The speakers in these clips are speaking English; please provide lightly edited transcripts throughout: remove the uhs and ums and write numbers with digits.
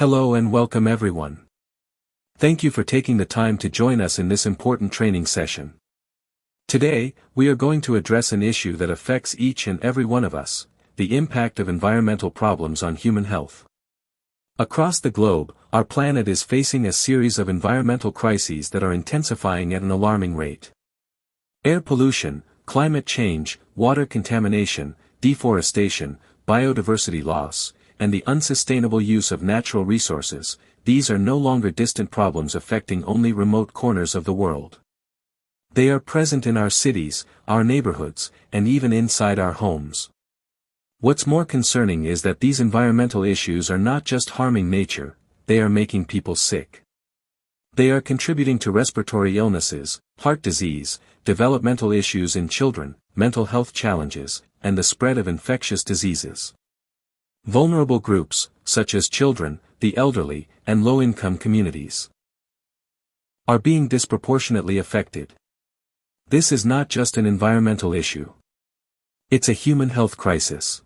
Hello and welcome everyone. Thank you for taking the time to join us in this important training session. Today, we are going to address an issue that affects each and every one of us, the impact of environmental problems on human health. Across the globe, our planet is facing a series of environmental crises that are intensifying at an alarming rate. Air pollution, climate change, water contamination, deforestation, biodiversity loss, and the unsustainable use of natural resources, these are no longer distant problems affecting only remote corners of the world. They are present in our cities, our neighborhoods, and even inside our homes. What's more concerning is that these environmental issues are not just harming nature, they are making people sick. They are contributing to respiratory illnesses, heart disease, developmental issues in children, mental health challenges, and the spread of infectious diseases. Vulnerable groups, such as children, the elderly, and low-income communities, are being disproportionately affected. This is not just an environmental issue. It's a human health crisis.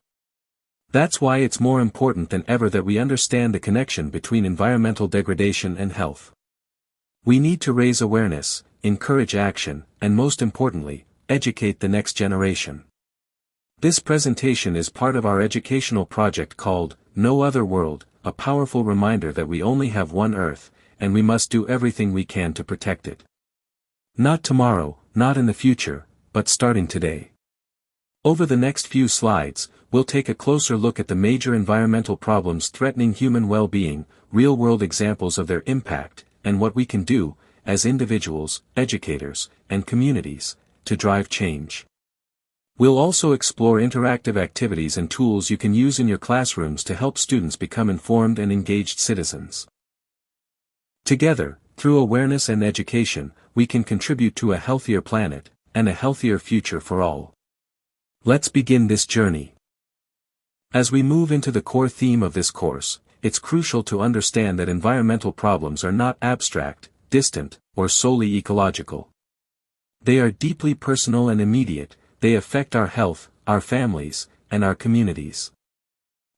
That's why it's more important than ever that we understand the connection between environmental degradation and health. We need to raise awareness, encourage action, and most importantly, educate the next generation. This presentation is part of our educational project called No Other World, a powerful reminder that we only have one Earth, and we must do everything we can to protect it. Not tomorrow, not in the future, but starting today. Over the next few slides, we'll take a closer look at the major environmental problems threatening human well-being, real-world examples of their impact, and what we can do, as individuals, educators, and communities, to drive change. We'll also explore interactive activities and tools you can use in your classrooms to help students become informed and engaged citizens. Together, through awareness and education, we can contribute to a healthier planet, and a healthier future for all. Let's begin this journey. As we move into the core theme of this course, it's crucial to understand that environmental problems are not abstract, distant, or solely ecological. They are deeply personal and immediate. They affect our health, our families, and our communities.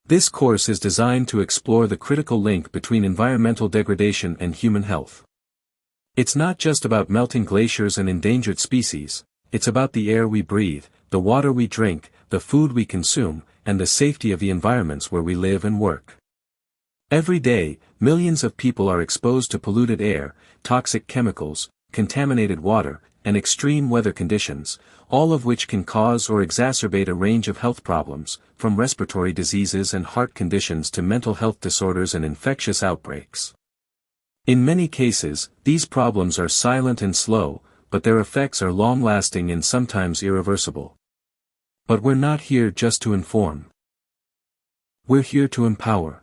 This course is designed to explore the critical link between environmental degradation and human health. It's not just about melting glaciers and endangered species, it's about the air we breathe, the water we drink, the food we consume, and the safety of the environments where we live and work. Every day, millions of people are exposed to polluted air, toxic chemicals, contaminated water, and extreme weather conditions, all of which can cause or exacerbate a range of health problems, from respiratory diseases and heart conditions to mental health disorders and infectious outbreaks. In many cases, these problems are silent and slow, but their effects are long-lasting and sometimes irreversible. But we're not here just to inform. We're here to empower.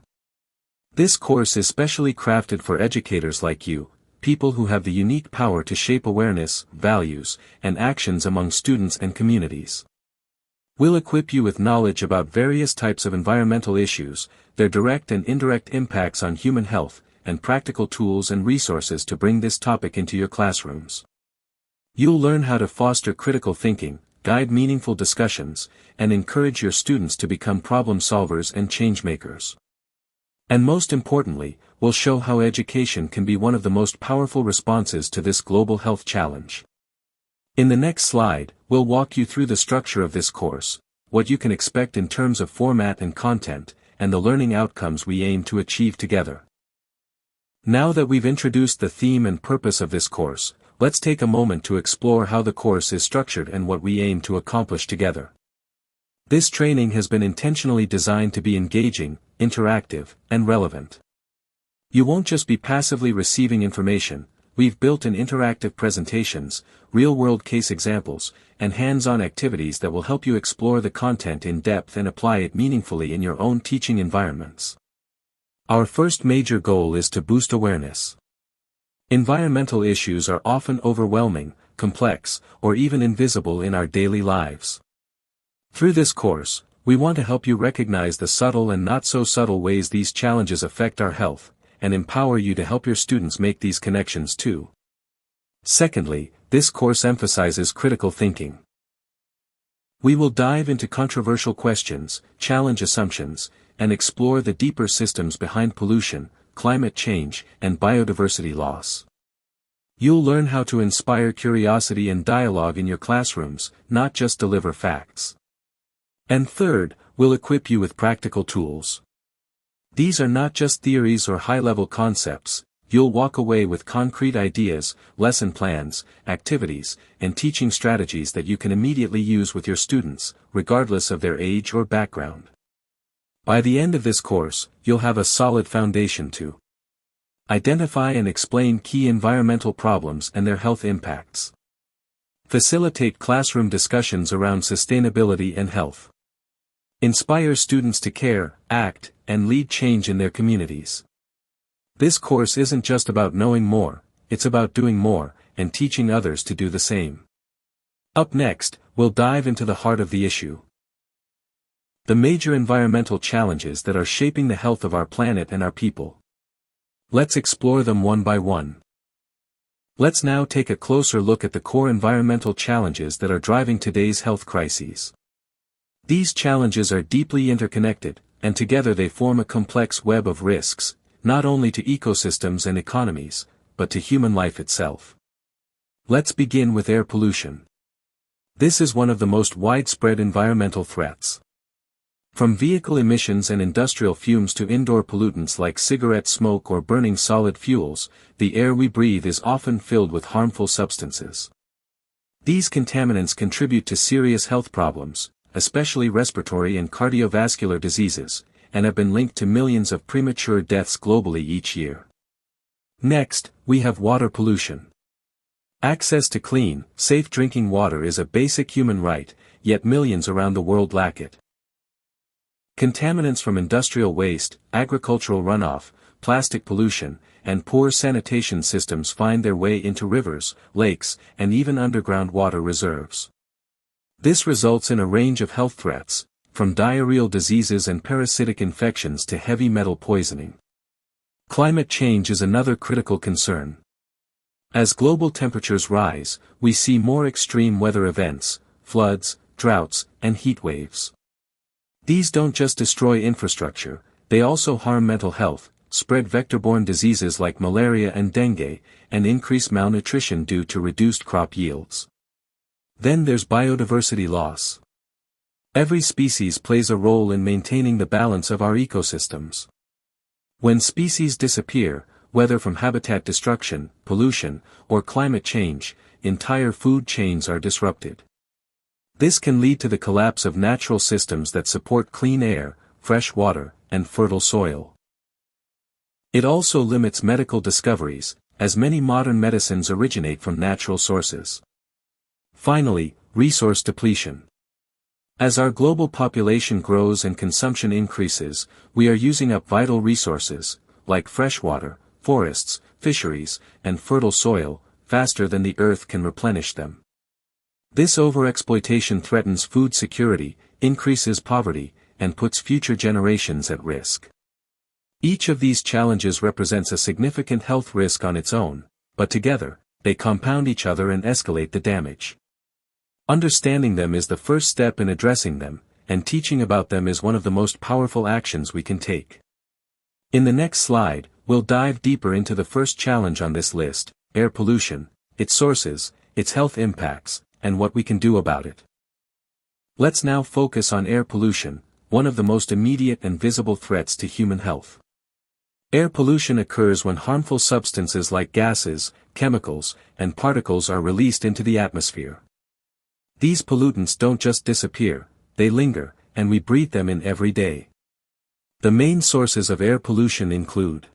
This course is specially crafted for educators like you, people who have the unique power to shape awareness, values, and actions among students and communities. We'll equip you with knowledge about various types of environmental issues, their direct and indirect impacts on human health, and practical tools and resources to bring this topic into your classrooms. You'll learn how to foster critical thinking, guide meaningful discussions, and encourage your students to become problem solvers and change makers. And most importantly, we'll show how education can be one of the most powerful responses to this global health challenge. In the next slide, we'll walk you through the structure of this course, what you can expect in terms of format and content, and the learning outcomes we aim to achieve together. Now that we've introduced the theme and purpose of this course, let's take a moment to explore how the course is structured and what we aim to accomplish together. This training has been intentionally designed to be engaging, interactive, and relevant. You won't just be passively receiving information. We've built in interactive presentations, real-world case examples, and hands-on activities that will help you explore the content in depth and apply it meaningfully in your own teaching environments. Our first major goal is to boost awareness. Environmental issues are often overwhelming, complex, or even invisible in our daily lives. Through this course, we want to help you recognize the subtle and not-so-subtle ways these challenges affect our health, and empower you to help your students make these connections too. Secondly, this course emphasizes critical thinking. We will dive into controversial questions, challenge assumptions, and explore the deeper systems behind pollution, climate change, and biodiversity loss. You'll learn how to inspire curiosity and dialogue in your classrooms, not just deliver facts. And third, we'll equip you with practical tools. These are not just theories or high-level concepts. You'll walk away with concrete ideas, lesson plans, activities, and teaching strategies that you can immediately use with your students, regardless of their age or background. By the end of this course, you'll have a solid foundation to identify and explain key environmental problems and their health impacts. Facilitate classroom discussions around sustainability and health. Inspire students to care, act, and lead change in their communities. This course isn't just about knowing more, it's about doing more, and teaching others to do the same. Up next, we'll dive into the heart of the issue. The major environmental challenges that are shaping the health of our planet and our people. Let's explore them one by one. Let's now take a closer look at the core environmental challenges that are driving today's health crises. These challenges are deeply interconnected, and together they form a complex web of risks, not only to ecosystems and economies, but to human life itself. Let's begin with air pollution. This is one of the most widespread environmental threats. From vehicle emissions and industrial fumes to indoor pollutants like cigarette smoke or burning solid fuels, the air we breathe is often filled with harmful substances. These contaminants contribute to serious health problems, especially respiratory and cardiovascular diseases, and have been linked to millions of premature deaths globally each year. Next, we have water pollution. Access to clean, safe drinking water is a basic human right, yet millions around the world lack it. Contaminants from industrial waste, agricultural runoff, plastic pollution, and poor sanitation systems find their way into rivers, lakes, and even underground water reserves. This results in a range of health threats, from diarrheal diseases and parasitic infections to heavy metal poisoning. Climate change is another critical concern. As global temperatures rise, we see more extreme weather events, floods, droughts, and heat waves. These don't just destroy infrastructure, they also harm mental health, spread vector-borne diseases like malaria and dengue, and increase malnutrition due to reduced crop yields. Then there's biodiversity loss. Every species plays a role in maintaining the balance of our ecosystems. When species disappear, whether from habitat destruction, pollution, or climate change, entire food chains are disrupted. This can lead to the collapse of natural systems that support clean air, fresh water, and fertile soil. It also limits medical discoveries, as many modern medicines originate from natural sources. Finally, resource depletion. As our global population grows and consumption increases, we are using up vital resources, like fresh water, forests, fisheries, and fertile soil, faster than the earth can replenish them. This overexploitation threatens food security, increases poverty, and puts future generations at risk. Each of these challenges represents a significant health risk on its own, but together, they compound each other and escalate the damage. Understanding them is the first step in addressing them, and teaching about them is one of the most powerful actions we can take. In the next slide, we'll dive deeper into the first challenge on this list, air pollution, its sources, its health impacts, and what we can do about it. Let's now focus on air pollution, one of the most immediate and visible threats to human health. Air pollution occurs when harmful substances like gases, chemicals, and particles are released into the atmosphere. These pollutants don't just disappear, they linger, and we breathe them in every day. The main sources of air pollution include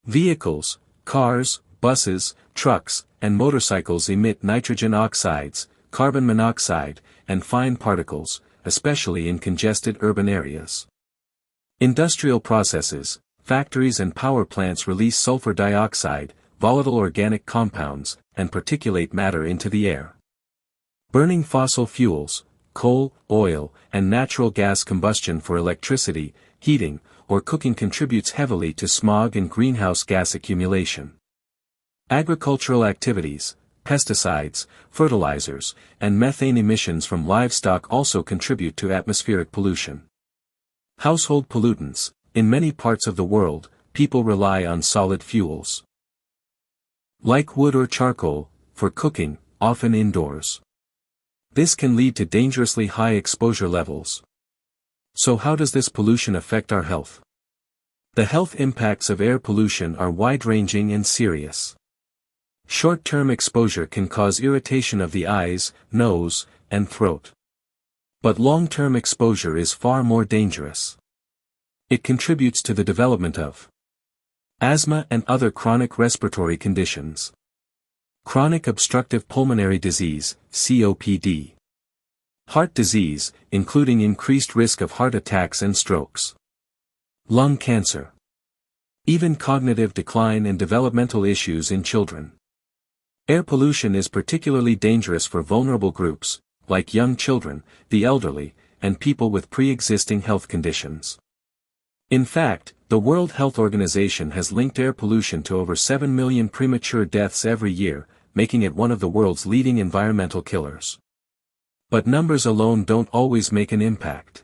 vehicles, cars, buses, trucks, and motorcycles emit nitrogen oxides, carbon monoxide, and fine particles, especially in congested urban areas. Industrial processes, factories and power plants release sulfur dioxide, volatile organic compounds, and particulate matter into the air. Burning fossil fuels, coal, oil, and natural gas combustion for electricity, heating, or cooking contributes heavily to smog and greenhouse gas accumulation. Agricultural activities, pesticides, fertilizers, and methane emissions from livestock also contribute to atmospheric pollution. Household pollutants. In many parts of the world, people rely on solid fuels, like wood or charcoal, for cooking, often indoors. This can lead to dangerously high exposure levels. So how does this pollution affect our health? The health impacts of air pollution are wide-ranging and serious. Short-term exposure can cause irritation of the eyes, nose, and throat. But long-term exposure is far more dangerous. It contributes to the development of asthma and other chronic respiratory conditions, chronic obstructive pulmonary disease, COPD, heart disease, including increased risk of heart attacks and strokes, lung cancer, even cognitive decline and developmental issues in children. Air pollution is particularly dangerous for vulnerable groups, like young children, the elderly, and people with pre-existing health conditions. In fact, the World Health Organization has linked air pollution to over 7 million premature deaths every year, making it one of the world's leading environmental killers. But numbers alone don't always make an impact.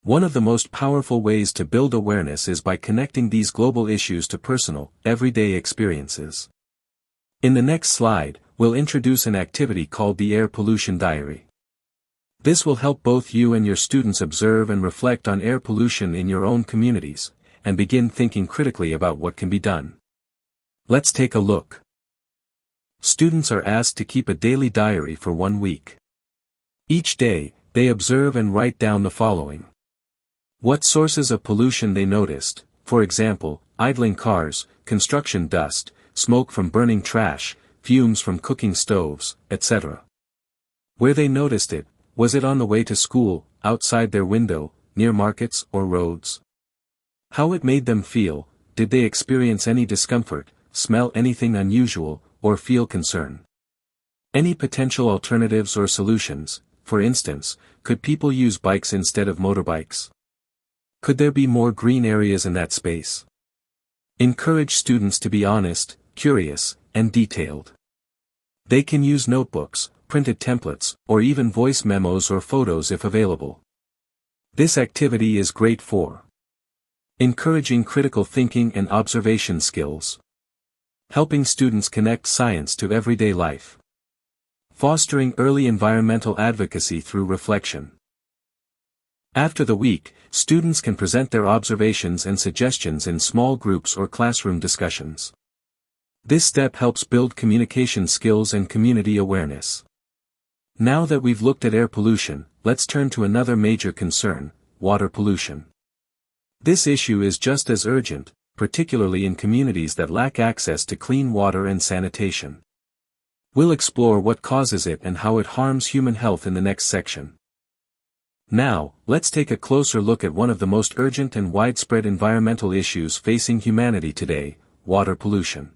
One of the most powerful ways to build awareness is by connecting these global issues to personal, everyday experiences. In the next slide, we'll introduce an activity called the Air Pollution Diary. This will help both you and your students observe and reflect on air pollution in your own communities, and begin thinking critically about what can be done. Let's take a look. Students are asked to keep a daily diary for 1 week. Each day, they observe and write down the following. What sources of pollution they noticed, for example, idling cars, construction dust, smoke from burning trash, fumes from cooking stoves, etc. Where they noticed it, was it on the way to school, outside their window, near markets or roads? How it made them feel, did they experience any discomfort, smell anything unusual, or feel concern? Any potential alternatives or solutions, for instance, could people use bikes instead of motorbikes? Could there be more green areas in that space? Encourage students to be honest, curious, and detailed. They can use notebooks, printed templates, or even voice memos or photos if available. This activity is great for encouraging critical thinking and observation skills, helping students connect science to everyday life, fostering early environmental advocacy through reflection. After the week, students can present their observations and suggestions in small groups or classroom discussions. This step helps build communication skills and community awareness. Now that we've looked at air pollution, let's turn to another major concern, water pollution. This issue is just as urgent, particularly in communities that lack access to clean water and sanitation. We'll explore what causes it and how it harms human health in the next section. Now, let's take a closer look at one of the most urgent and widespread environmental issues facing humanity today, water pollution.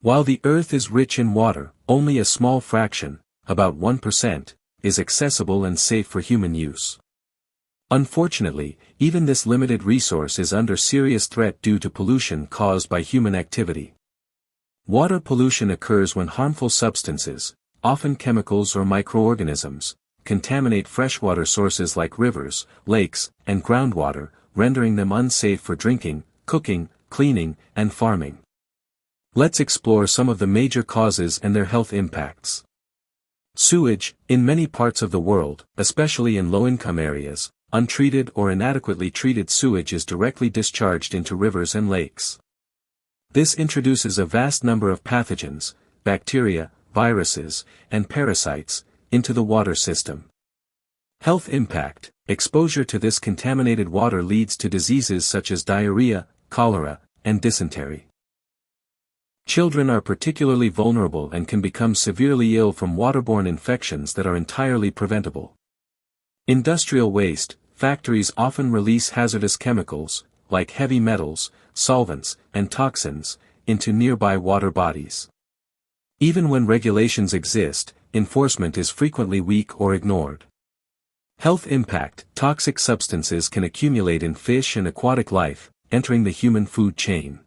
While the Earth is rich in water, only a small fraction, about 1%, is accessible and safe for human use. Unfortunately, even this limited resource is under serious threat due to pollution caused by human activity. Water pollution occurs when harmful substances, often chemicals or microorganisms, contaminate freshwater sources like rivers, lakes, and groundwater, rendering them unsafe for drinking, cooking, cleaning, and farming. Let's explore some of the major causes and their health impacts. Sewage. In many parts of the world, especially in low-income areas, untreated or inadequately treated sewage is directly discharged into rivers and lakes. This introduces a vast number of pathogens, bacteria, viruses, and parasites, into the water system. Health impact. Exposure to this contaminated water leads to diseases such as diarrhea, cholera, and dysentery. Children are particularly vulnerable and can become severely ill from waterborne infections that are entirely preventable. Industrial waste. Factories often release hazardous chemicals, like heavy metals, solvents, and toxins, into nearby water bodies. Even when regulations exist, enforcement is frequently weak or ignored. Health impact. Toxic substances can accumulate in fish and aquatic life, entering the human food chain.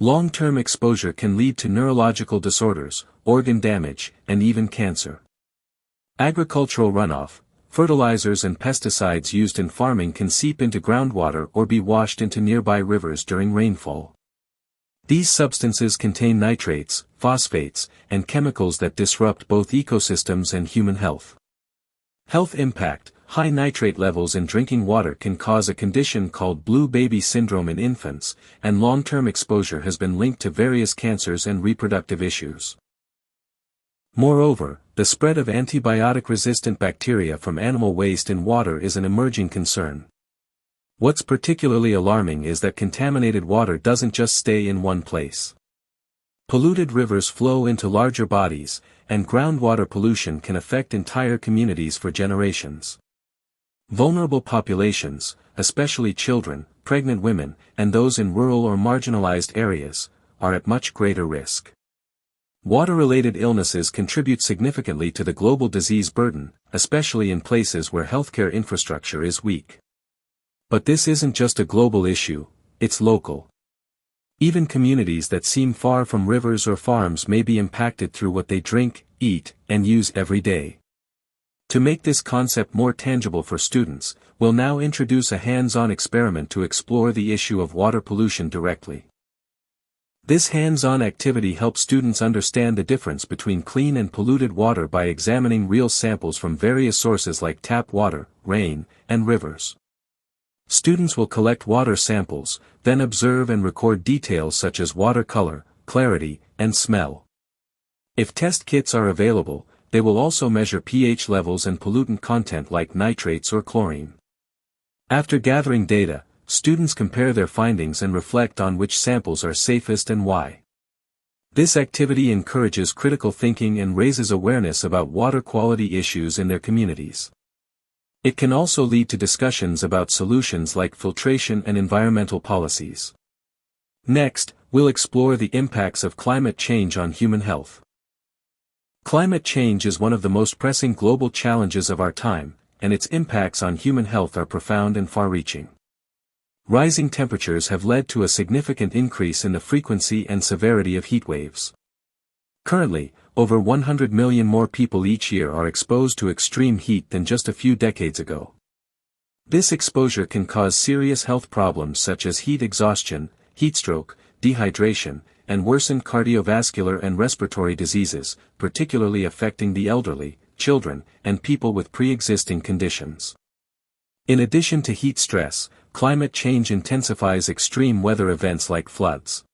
Long-term exposure can lead to neurological disorders, organ damage, and even cancer. Agricultural runoff. fertilizers and pesticides used in farming can seep into groundwater or be washed into nearby rivers during rainfall. These substances contain nitrates, phosphates, and chemicals that disrupt both ecosystems and human health. Health impact: high nitrate levels in drinking water can cause a condition called blue baby syndrome in infants, and long-term exposure has been linked to various cancers and reproductive issues. Moreover, the spread of antibiotic-resistant bacteria from animal waste in water is an emerging concern. What's particularly alarming is that contaminated water doesn't just stay in one place. Polluted rivers flow into larger bodies, and groundwater pollution can affect entire communities for generations. Vulnerable populations, especially children, pregnant women, and those in rural or marginalized areas, are at much greater risk. Water-related illnesses contribute significantly to the global disease burden, especially in places where healthcare infrastructure is weak. But this isn't just a global issue, it's local. Even communities that seem far from rivers or farms may be impacted through what they drink, eat, and use every day. To make this concept more tangible for students, we'll now introduce a hands-on experiment to explore the issue of water pollution directly. This hands-on activity helps students understand the difference between clean and polluted water by examining real samples from various sources like tap water, rain, and rivers. Students will collect water samples, then observe and record details such as water color, clarity, and smell. If test kits are available, they will also measure pH levels and pollutant content like nitrates or chlorine. After gathering data, students compare their findings and reflect on which samples are safest and why. This activity encourages critical thinking and raises awareness about water quality issues in their communities. It can also lead to discussions about solutions like filtration and environmental policies. Next, we'll explore the impacts of climate change on human health. Climate change is one of the most pressing global challenges of our time, and its impacts on human health are profound and far-reaching. Rising temperatures have led to a significant increase in the frequency and severity of heat waves. Currently, over 100 million more people each year are exposed to extreme heat than just a few decades ago. This exposure can cause serious health problems such as heat exhaustion, heatstroke, dehydration, and worsened cardiovascular and respiratory diseases, particularly affecting the elderly, children, and people with pre-existing conditions. In addition to heat stress, climate change intensifies extreme weather events like floods.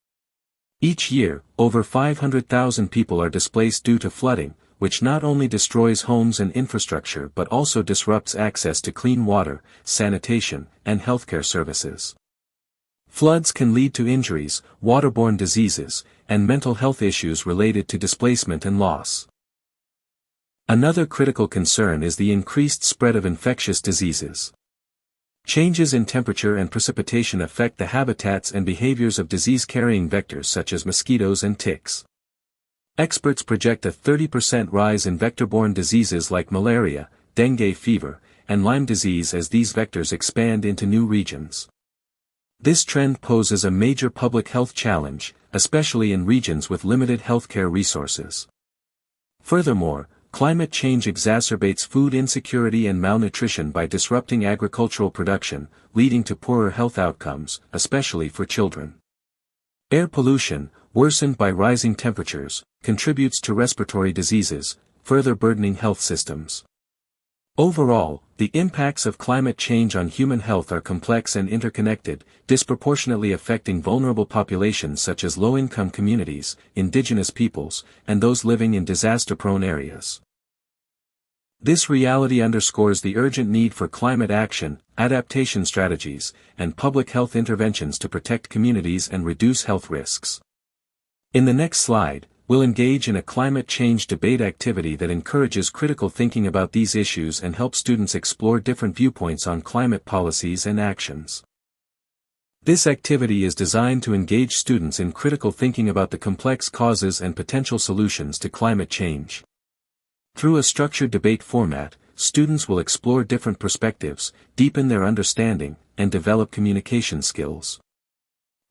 Each year, over 500,000 people are displaced due to flooding, which not only destroys homes and infrastructure but also disrupts access to clean water, sanitation, and healthcare services. Floods can lead to injuries, waterborne diseases, and mental health issues related to displacement and loss. Another critical concern is the increased spread of infectious diseases. Changes in temperature and precipitation affect the habitats and behaviors of disease-carrying vectors such as mosquitoes and ticks. Experts project a 30% rise in vector-borne diseases like malaria, dengue fever, and Lyme disease as these vectors expand into new regions. This trend poses a major public health challenge, especially in regions with limited healthcare resources. Furthermore, climate change exacerbates food insecurity and malnutrition by disrupting agricultural production, leading to poorer health outcomes, especially for children. Air pollution, worsened by rising temperatures, contributes to respiratory diseases, further burdening health systems. Overall, the impacts of climate change on human health are complex and interconnected, disproportionately affecting vulnerable populations such as low-income communities, indigenous peoples, and those living in disaster-prone areas. This reality underscores the urgent need for climate action, adaptation strategies, and public health interventions to protect communities and reduce health risks. In the next slide, we'll engage in a climate change debate activity that encourages critical thinking about these issues and helps students explore different viewpoints on climate policies and actions. This activity is designed to engage students in critical thinking about the complex causes and potential solutions to climate change. Through a structured debate format, students will explore different perspectives, deepen their understanding, and develop communication skills.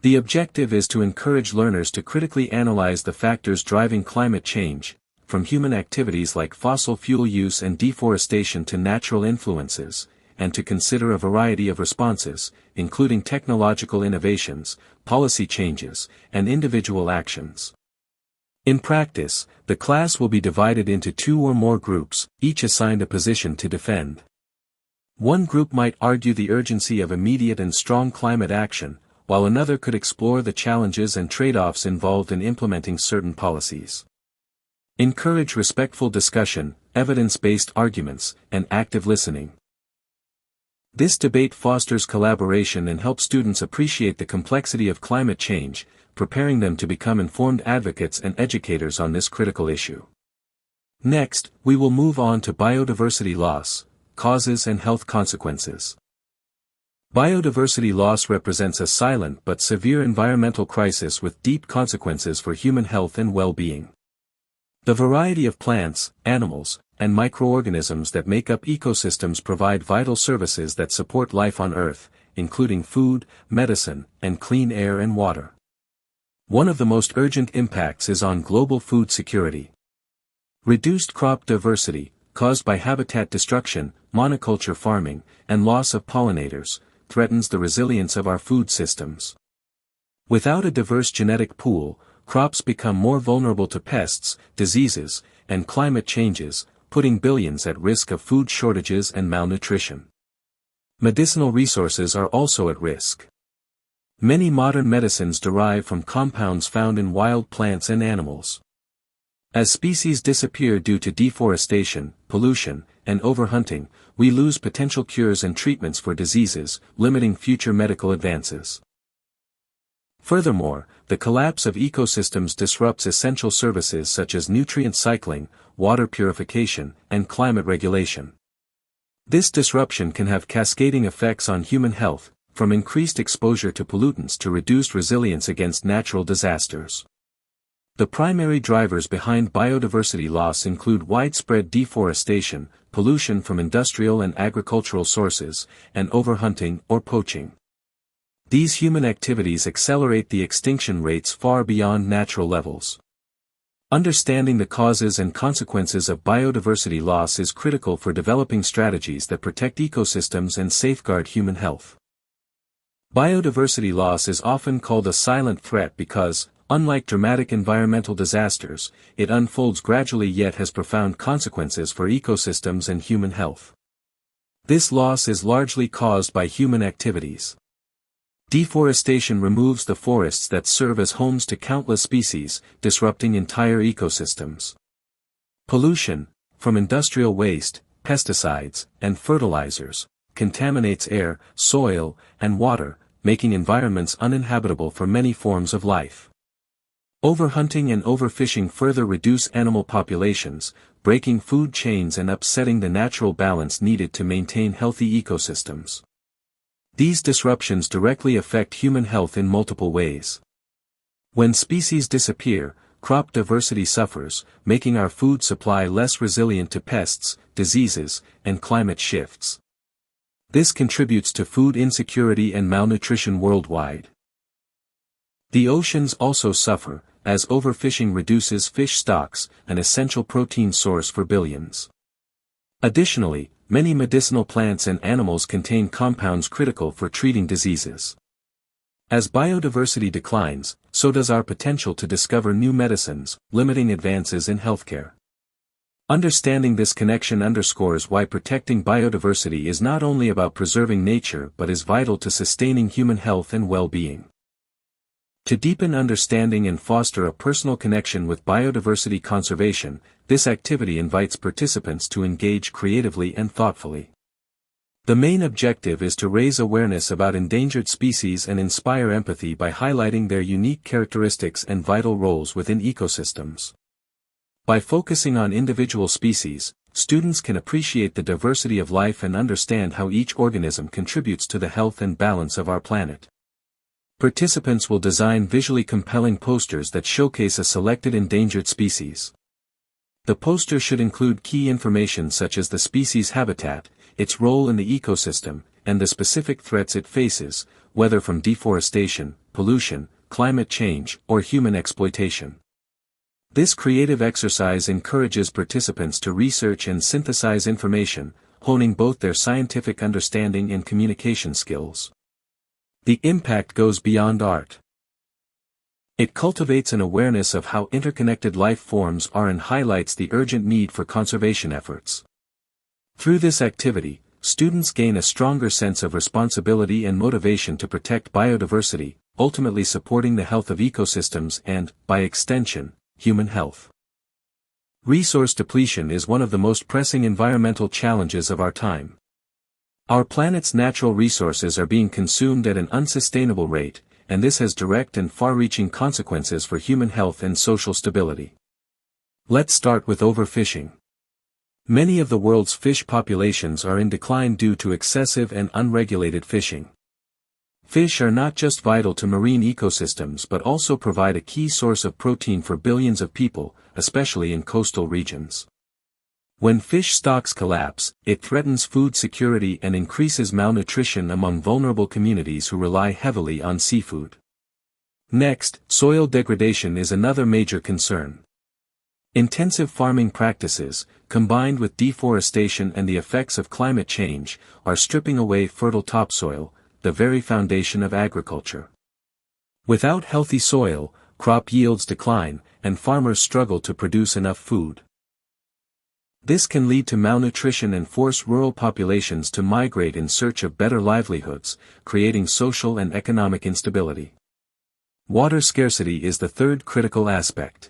The objective is to encourage learners to critically analyze the factors driving climate change, from human activities like fossil fuel use and deforestation to natural influences, and to consider a variety of responses, including technological innovations, policy changes, and individual actions. In practice, the class will be divided into 2 or more groups, each assigned a position to defend. One group might argue the urgency of immediate and strong climate action, while another could explore the challenges and trade-offs involved in implementing certain policies. Encourage respectful discussion, evidence-based arguments, and active listening. This debate fosters collaboration and helps students appreciate the complexity of climate change, preparing them to become informed advocates and educators on this critical issue. Next, we will move on to biodiversity loss, causes and health consequences. Biodiversity loss represents a silent but severe environmental crisis with deep consequences for human health and well-being. The variety of plants, animals, and microorganisms that make up ecosystems provide vital services that support life on Earth, including food, medicine, and clean air and water. One of the most urgent impacts is on global food security. Reduced crop diversity, caused by habitat destruction, monoculture farming, and loss of pollinators, threatens the resilience of our food systems. Without a diverse genetic pool, crops become more vulnerable to pests, diseases, and climate changes, putting billions at risk of food shortages and malnutrition. Medicinal resources are also at risk. Many modern medicines derive from compounds found in wild plants and animals. As species disappear due to deforestation, pollution, and overhunting, we lose potential cures and treatments for diseases, limiting future medical advances. Furthermore, the collapse of ecosystems disrupts essential services such as nutrient cycling, water purification, and climate regulation. This disruption can have cascading effects on human health, from increased exposure to pollutants to reduced resilience against natural disasters. The primary drivers behind biodiversity loss include widespread deforestation, pollution from industrial and agricultural sources, and overhunting or poaching. These human activities accelerate the extinction rates far beyond natural levels. Understanding the causes and consequences of biodiversity loss is critical for developing strategies that protect ecosystems and safeguard human health. Biodiversity loss is often called a silent threat because, unlike dramatic environmental disasters, it unfolds gradually yet has profound consequences for ecosystems and human health. This loss is largely caused by human activities. Deforestation removes the forests that serve as homes to countless species, disrupting entire ecosystems. Pollution, from industrial waste, pesticides, and fertilizers, contaminates air, soil, and water, making environments uninhabitable for many forms of life. Overhunting and overfishing further reduce animal populations, breaking food chains and upsetting the natural balance needed to maintain healthy ecosystems. These disruptions directly affect human health in multiple ways. When species disappear, crop diversity suffers, making our food supply less resilient to pests, diseases, and climate shifts. This contributes to food insecurity and malnutrition worldwide. The oceans also suffer, as overfishing reduces fish stocks, an essential protein source for billions. Additionally, many medicinal plants and animals contain compounds critical for treating diseases. As biodiversity declines, so does our potential to discover new medicines, limiting advances in healthcare. Understanding this connection underscores why protecting biodiversity is not only about preserving nature but is vital to sustaining human health and well-being. To deepen understanding and foster a personal connection with biodiversity conservation, this activity invites participants to engage creatively and thoughtfully. The main objective is to raise awareness about endangered species and inspire empathy by highlighting their unique characteristics and vital roles within ecosystems. By focusing on individual species, students can appreciate the diversity of life and understand how each organism contributes to the health and balance of our planet. Participants will design visually compelling posters that showcase a selected endangered species. The poster should include key information such as the species' habitat, its role in the ecosystem, and the specific threats it faces, whether from deforestation, pollution, climate change, or human exploitation. This creative exercise encourages participants to research and synthesize information, honing both their scientific understanding and communication skills. The impact goes beyond art. It cultivates an awareness of how interconnected life forms are and highlights the urgent need for conservation efforts. Through this activity, students gain a stronger sense of responsibility and motivation to protect biodiversity, ultimately supporting the health of ecosystems and, by extension, human health. Resource depletion is one of the most pressing environmental challenges of our time. Our planet's natural resources are being consumed at an unsustainable rate, and this has direct and far-reaching consequences for human health and social stability. Let's start with overfishing. Many of the world's fish populations are in decline due to excessive and unregulated fishing. Fish are not just vital to marine ecosystems but also provide a key source of protein for billions of people, especially in coastal regions. When fish stocks collapse, it threatens food security and increases malnutrition among vulnerable communities who rely heavily on seafood. Next, soil degradation is another major concern. Intensive farming practices, combined with deforestation and the effects of climate change, are stripping away fertile topsoil, the very foundation of agriculture. Without healthy soil, crop yields decline, and farmers struggle to produce enough food. This can lead to malnutrition and force rural populations to migrate in search of better livelihoods, creating social and economic instability. Water scarcity is the third critical aspect.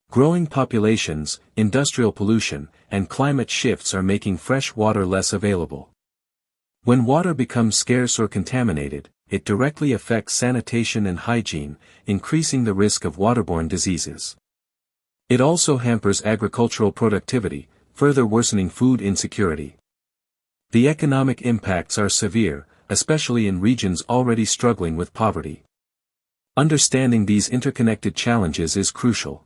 Growing populations, industrial pollution, and climate shifts are making fresh water less available. When water becomes scarce or contaminated, it directly affects sanitation and hygiene, increasing the risk of waterborne diseases. It also hampers agricultural productivity, further worsening food insecurity. The economic impacts are severe, especially in regions already struggling with poverty. Understanding these interconnected challenges is crucial.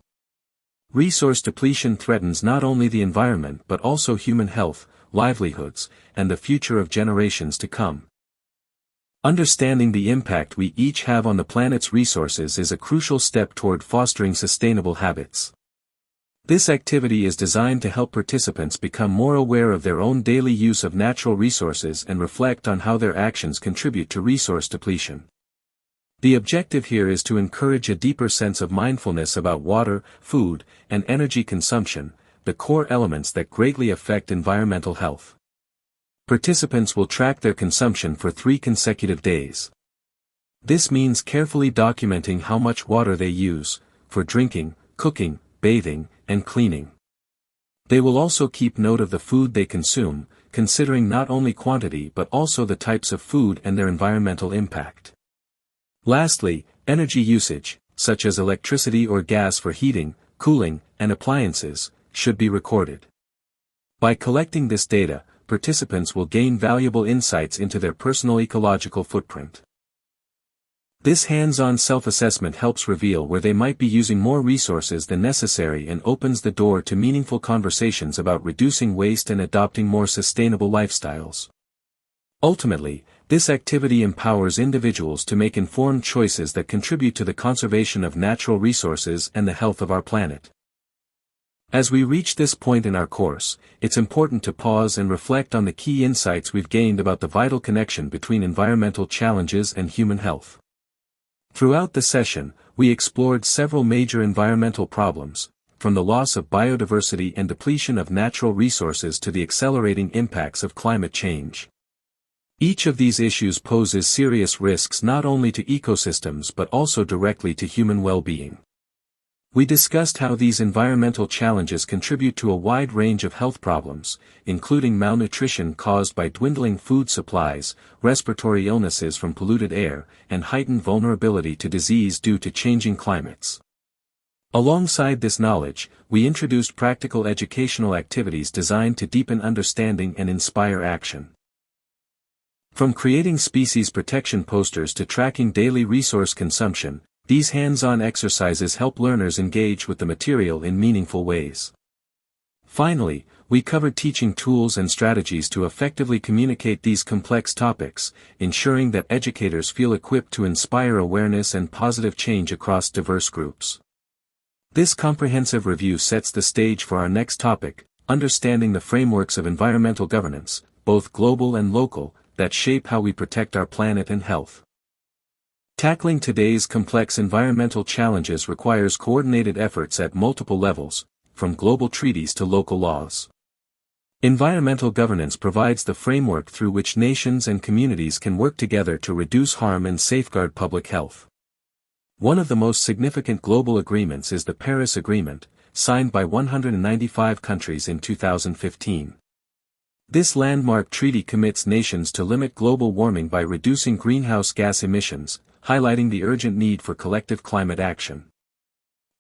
Resource depletion threatens not only the environment but also human health, livelihoods, and the future of generations to come. Understanding the impact we each have on the planet's resources is a crucial step toward fostering sustainable habits. This activity is designed to help participants become more aware of their own daily use of natural resources and reflect on how their actions contribute to resource depletion. The objective here is to encourage a deeper sense of mindfulness about water, food, and energy consumption, the core elements that greatly affect environmental health. Participants will track their consumption for 3 consecutive days. This means carefully documenting how much water they use, for drinking, cooking, bathing, and cleaning. They will also keep note of the food they consume, considering not only quantity but also the types of food and their environmental impact. Lastly, energy usage, such as electricity or gas for heating, cooling, and appliances, should be recorded. By collecting this data, participants will gain valuable insights into their personal ecological footprint. This hands-on self-assessment helps reveal where they might be using more resources than necessary and opens the door to meaningful conversations about reducing waste and adopting more sustainable lifestyles. Ultimately, this activity empowers individuals to make informed choices that contribute to the conservation of natural resources and the health of our planet. As we reach this point in our course, it's important to pause and reflect on the key insights we've gained about the vital connection between environmental challenges and human health. Throughout the session, we explored several major environmental problems, from the loss of biodiversity and depletion of natural resources to the accelerating impacts of climate change. Each of these issues poses serious risks not only to ecosystems but also directly to human well-being. We discussed how these environmental challenges contribute to a wide range of health problems, including malnutrition caused by dwindling food supplies, respiratory illnesses from polluted air, and heightened vulnerability to disease due to changing climates. Alongside this knowledge, we introduced practical educational activities designed to deepen understanding and inspire action. From creating species protection posters to tracking daily resource consumption, these hands-on exercises help learners engage with the material in meaningful ways. Finally, we covered teaching tools and strategies to effectively communicate these complex topics, ensuring that educators feel equipped to inspire awareness and positive change across diverse groups. This comprehensive review sets the stage for our next topic, understanding the frameworks of environmental governance, both global and local, that shape how we protect our planet and health. Tackling today's complex environmental challenges requires coordinated efforts at multiple levels, from global treaties to local laws. Environmental governance provides the framework through which nations and communities can work together to reduce harm and safeguard public health. One of the most significant global agreements is the Paris Agreement, signed by 195 countries in 2015. This landmark treaty commits nations to limit global warming by reducing greenhouse gas emissions, highlighting the urgent need for collective climate action.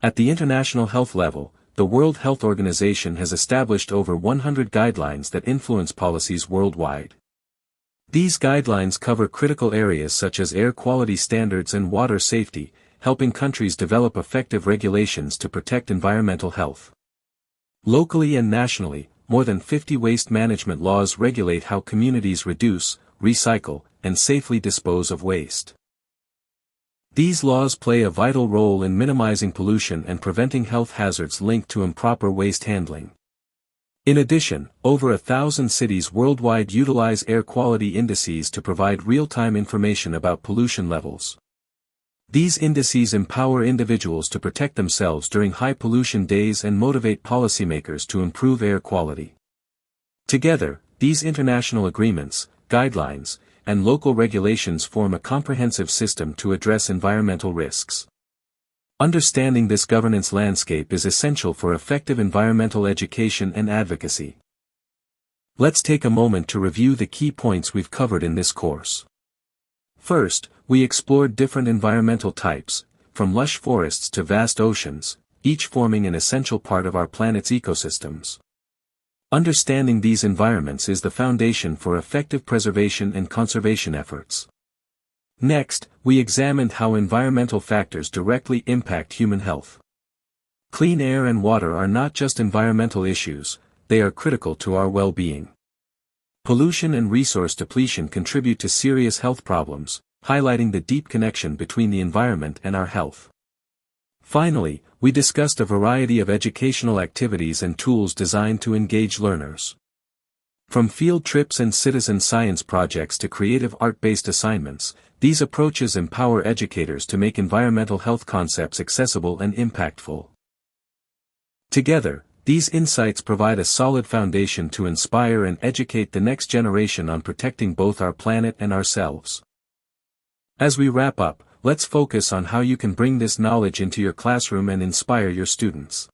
At the international health level, the World Health Organization has established over 100 guidelines that influence policies worldwide. These guidelines cover critical areas such as air quality standards and water safety, helping countries develop effective regulations to protect environmental health. Locally and nationally, more than 50 waste management laws regulate how communities reduce, recycle, and safely dispose of waste. These laws play a vital role in minimizing pollution and preventing health hazards linked to improper waste handling. In addition, over 1,000 cities worldwide utilize air quality indices to provide real-time information about pollution levels. These indices empower individuals to protect themselves during high pollution days and motivate policymakers to improve air quality. Together, these international agreements, guidelines, and local regulations form a comprehensive system to address environmental risks. Understanding this governance landscape is essential for effective environmental education and advocacy. Let's take a moment to review the key points we've covered in this course. First, we explored different environmental types, from lush forests to vast oceans, each forming an essential part of our planet's ecosystems. Understanding these environments is the foundation for effective preservation and conservation efforts. Next, we examined how environmental factors directly impact human health. Clean air and water are not just environmental issues, they are critical to our well-being. Pollution and resource depletion contribute to serious health problems, highlighting the deep connection between the environment and our health. Finally, we discussed a variety of educational activities and tools designed to engage learners. From field trips and citizen science projects to creative art-based assignments, these approaches empower educators to make environmental health concepts accessible and impactful. Together, these insights provide a solid foundation to inspire and educate the next generation on protecting both our planet and ourselves. As we wrap up, let's focus on how you can bring this knowledge into your classroom and inspire your students.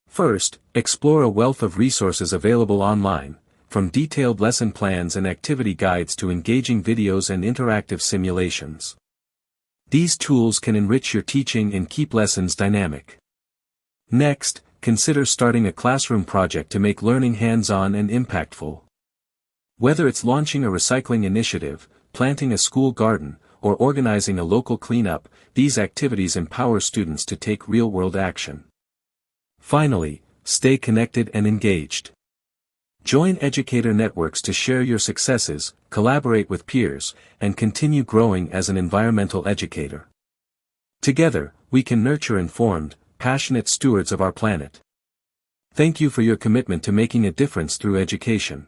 First, explore a wealth of resources available online, from detailed lesson plans and activity guides to engaging videos and interactive simulations. These tools can enrich your teaching and keep lessons dynamic. Next, consider starting a classroom project to make learning hands-on and impactful. Whether it's launching a recycling initiative, planting a school garden, or organizing a local cleanup, these activities empower students to take real-world action. Finally, stay connected and engaged. Join educator networks to share your successes, collaborate with peers, and continue growing as an environmental educator. Together, we can nurture informed, passionate stewards of our planet. Thank you for your commitment to making a difference through education.